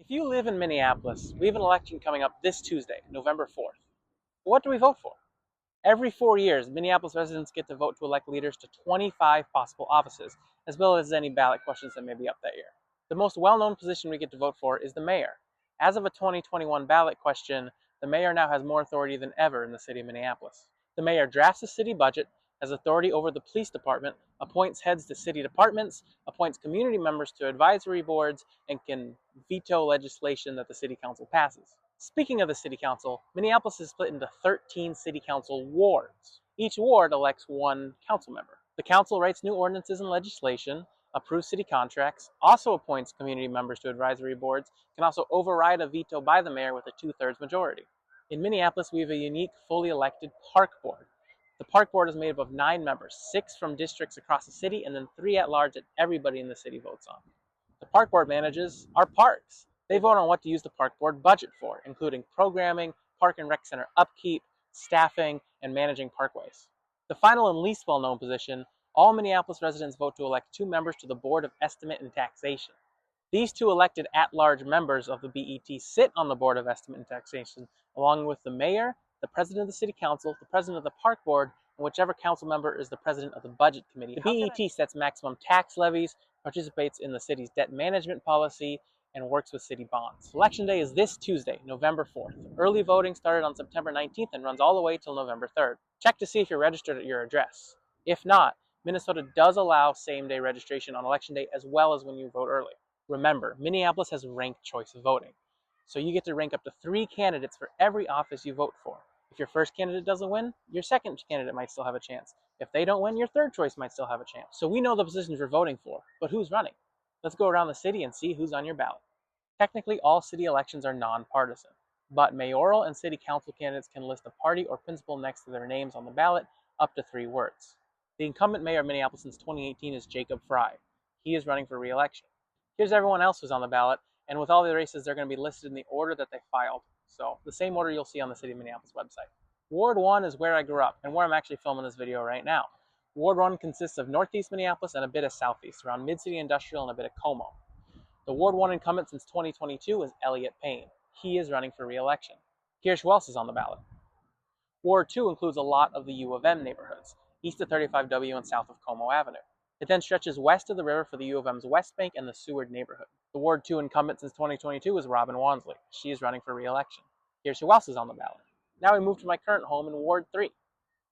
If you live in Minneapolis, we have an election coming up this Tuesday, November 4th. What do we vote for? Every 4 years, Minneapolis residents get to vote to elect leaders to 25 possible offices, as well as any ballot questions that may be up that year. The most well-known position we get to vote for is the mayor. As of a 2021 ballot question, the mayor now has more authority than ever in the city of Minneapolis. The mayor drafts the city budget, has authority over the police department, appoints heads to city departments, appoints community members to advisory boards, and can veto legislation that the city council passes. Speaking of the city council, Minneapolis is split into 13 city council wards. Each ward elects one council member. The council writes new ordinances and legislation, approves city contracts, also appoints community members to advisory boards, can also override a veto by the mayor with a 2/3 majority. In Minneapolis, we have a unique, fully elected park board. The park board is made up of 9 members, 6 from districts across the city, and then 3 at large that everybody in the city votes on. The park board manages our parks. They vote on what to use the park board budget for, including programming, park and rec center upkeep, staffing, and managing parkways. The final and least well-known position, all Minneapolis residents vote to elect 2 members to the Board of Estimate and Taxation. These 2 elected at-large members of the BET sit on the Board of Estimate and Taxation, along with the mayor, the president of the city council, the president of the park board, and whichever council member is the president of the budget committee. The BET sets maximum tax levies, participates in the city's debt management policy, and works with city bonds. Election day is this Tuesday, November 4th. Early voting started on September 19th and runs all the way till November 3rd. Check to see if you're registered at your address. If not, Minnesota does allow same-day registration on election day as well as when you vote early. Remember, Minneapolis has ranked choice voting, so you get to rank up to 3 candidates for every office you vote for. If your first candidate doesn't win, your second candidate might still have a chance. If they don't win, your third choice might still have a chance. So we know the positions you're voting for, but who's running? Let's go around the city and see who's on your ballot. Technically, all city elections are non-partisan, but mayoral and city council candidates can list a party or principal next to their names on the ballot, up to 3 words. The incumbent mayor of Minneapolis since 2018 is Jacob Fry. He is running for re-election. Here's everyone else who's on the ballot, and with all the races, they're going to be listed in the order that they filed. So the same order you'll see on the City of Minneapolis website. Ward 1 is where I grew up, and where I'm actually filming this video right now. Ward 1 consists of northeast Minneapolis and a bit of southeast, around Mid-City Industrial and a bit of Como. The Ward 1 incumbent since 2022 is Elliot Payne. He is running for re-election. Here's who else is on the ballot. Ward 2 includes a lot of the U of M neighborhoods, east of 35W and south of Como Avenue. It then stretches west of the river for the U of M's West Bank and the Seward neighborhood. The Ward 2 incumbent since 2022 is Robin Wansley. She is running for re-election. Here's who else is on the ballot. Now we move to my current home in Ward 3.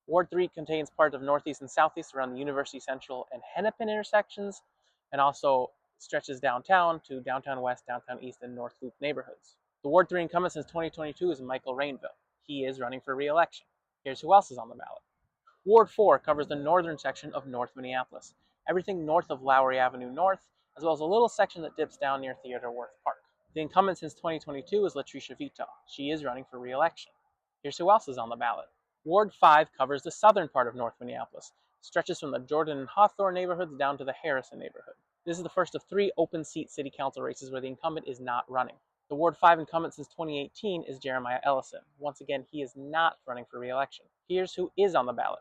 Ward 3 contains parts of northeast and southeast around the University Central and Hennepin intersections, and also stretches downtown to downtown west, downtown east, and North Loop neighborhoods. The Ward 3 incumbent since 2022 is Michael Rainville. He is running for re-election. Here's who else is on the ballot. Ward 4 covers the northern section of North Minneapolis, everything north of Lowry Avenue North, as well as a little section that dips down near Theodore Wirth Park. The incumbent since 2022 is Latricia Vito. She is running for re-election. Here's who else is on the ballot. Ward 5 covers the southern part of North Minneapolis, stretches from the Jordan and Hawthorne neighborhoods down to the Harrison neighborhood. This is the first of 3 open seat city council races where the incumbent is not running. The Ward 5 incumbent since 2018 is Jeremiah Ellison. Once again, he is not running for re-election. Here's who is on the ballot.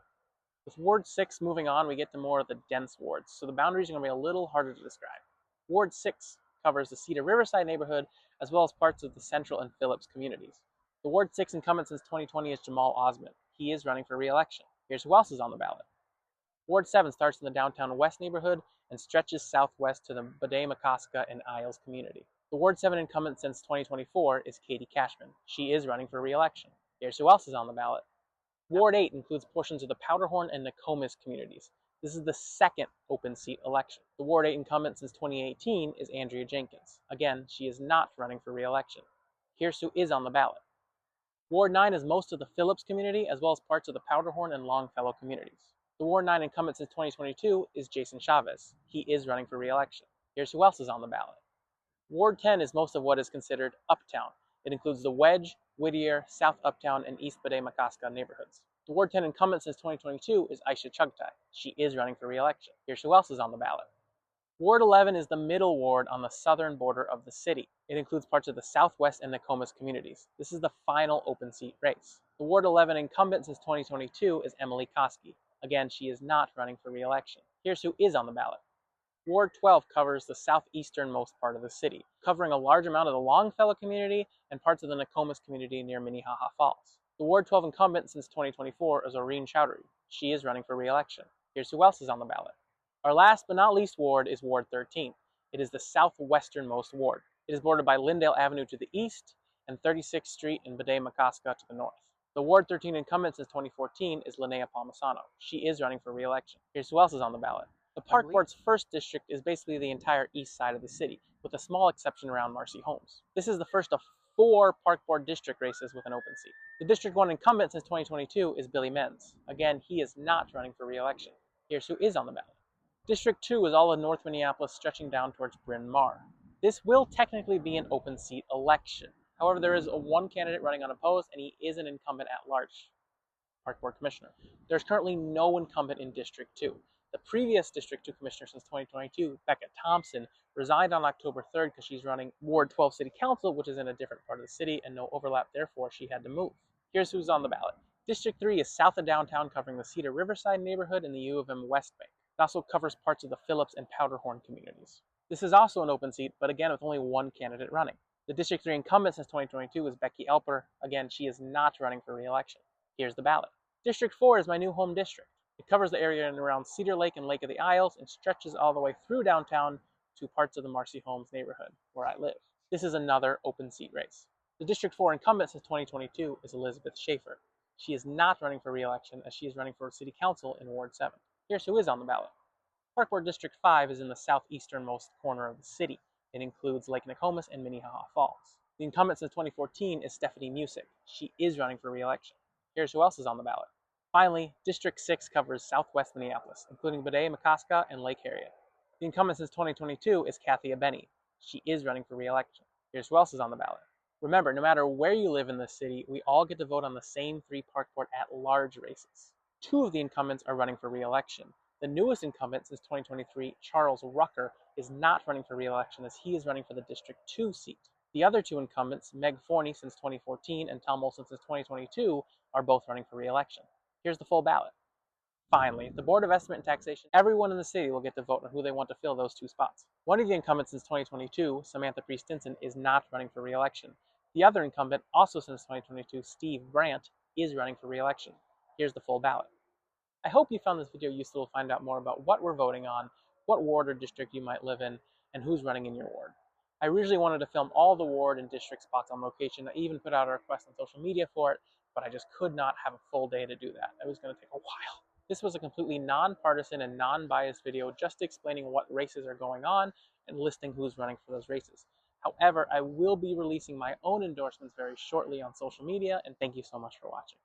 With Ward 6 moving on, we get to more of the dense wards, so the boundaries are going to be a little harder to describe. Ward 6 covers the Cedar Riverside neighborhood, as well as parts of the Central and Phillips communities. The Ward 6 incumbent since 2020 is Jamal Osmond. He is running for re-election. Here's who else is on the ballot. Ward 7 starts in the downtown west neighborhood and stretches southwest to the Bede-Makaska and Isles community. The Ward 7 incumbent since 2024 is Katie Cashman. She is running for re-election. Here's who else is on the ballot. Ward 8 includes portions of the Powderhorn and Nokomis communities. This is the second open seat election. The Ward 8 incumbent since 2018 is Andrea Jenkins. Again, she is not running for re-election. Here's who is on the ballot. Ward 9 is most of the Phillips community, as well as parts of the Powderhorn and Longfellow communities. The Ward 9 incumbent since 2022 is Jason Chavez. He is running for re-election. Here's who else is on the ballot. Ward 10 is most of what is considered Uptown. It includes the Wedge, Whittier, South Uptown, and East Bede-Makaska neighborhoods. The Ward 10 incumbent since 2022 is Aisha Chugtai. She is running for re-election. Here's who else is on the ballot. Ward 11 is the middle ward on the southern border of the city. It includes parts of the Southwest and Nokomis communities. This is the final open seat race. The Ward 11 incumbent since 2022 is Emily Koski. Again, she is not running for re-election. Here's who is on the ballot. Ward 12 covers the southeasternmost part of the city, covering a large amount of the Longfellow community and parts of the Nokomis community near Minnehaha Falls. The Ward 12 incumbent since 2024 is Oreen Chowdhury. She is running for re-election. Here's who else is on the ballot. Our last but not least ward is Ward 13. It is the southwesternmost ward. It is bordered by Lyndale Avenue to the east and 36th Street and Bede-Makaska to the north. The Ward 13 incumbent since 2014 is Linnea Palmisano. She is running for re-election. Here's who else is on the ballot. The Park Board's first district is basically the entire east side of the city, with a small exception around Marcy Homes. This is the first of 4 Park Board district races with an open seat. The District 1 incumbent since 2022 is Billy Menz. Again, he is not running for re-election. Here's who is on the ballot. District 2 is all of North Minneapolis stretching down towards Bryn Mawr. This will technically be an open seat election. However, there is one candidate running unopposed, and he is an incumbent at large Park Board Commissioner. There's currently no incumbent in District 2. The previous District 2 Commissioner since 2022, Becca Thompson, resigned on October 3rd because she's running Ward 12 City Council, which is in a different part of the city and no overlap, therefore she had to move. Here's who's on the ballot. District 3 is south of downtown, covering the Cedar Riverside neighborhood and the U of M West Bank. It also covers parts of the Phillips and Powderhorn communities. This is also an open seat, but again with only one candidate running. The District 3 incumbent since 2022 is Becky Elper. Again, she is not running for re-election. Here's the ballot. District 4 is my new home district. It covers the area around Cedar Lake and Lake of the Isles and stretches all the way through downtown to parts of the Marcy Homes neighborhood where I live. This is another open seat race. The District 4 incumbent since 2022 is Elizabeth Schaefer. She is not running for re-election as she is running for City Council in Ward 7. Here's who is on the ballot. Park Board District 5 is in the southeasternmost corner of the city. It includes Lake Nokomis and Minnehaha Falls. The incumbent since 2014 is Stephanie Musick. She is running for re-election. Here's who else is on the ballot. Finally, District 6 covers southwest Minneapolis, including Bede-Makaska and Lake Harriet. The incumbent since 2022 is Kathy Abeni. She is running for re-election. Here's who else is on the ballot. Remember, no matter where you live in this city, we all get to vote on the same 3 Park Board at-large races. 2 of the incumbents are running for re-election. The newest incumbent since 2023, Charles Rucker, is not running for re-election as he is running for the District 2 seat. The other 2 incumbents, Meg Forney since 2014 and Tom Olson since 2022, are both running for re-election. Here's the full ballot. Finally, the Board of Estimate and Taxation, everyone in the city will get to vote on who they want to fill those 2 spots. One of the incumbents since 2022, Samantha Priest Stinson, is not running for re-election. The other incumbent, also since 2022, Steve Brandt, is running for re-election. Here's the full ballot. I hope you found this video useful to find out more about what we're voting on, what ward or district you might live in, and who's running in your ward. I originally wanted to film all the ward and district spots on location. I even put out a request on social media for it, but I just could not have a full day to do that. It was going to take a while. This was a completely non-partisan and non-biased video just explaining what races are going on and listing who's running for those races. However, I will be releasing my own endorsements very shortly on social media, and thank you so much for watching.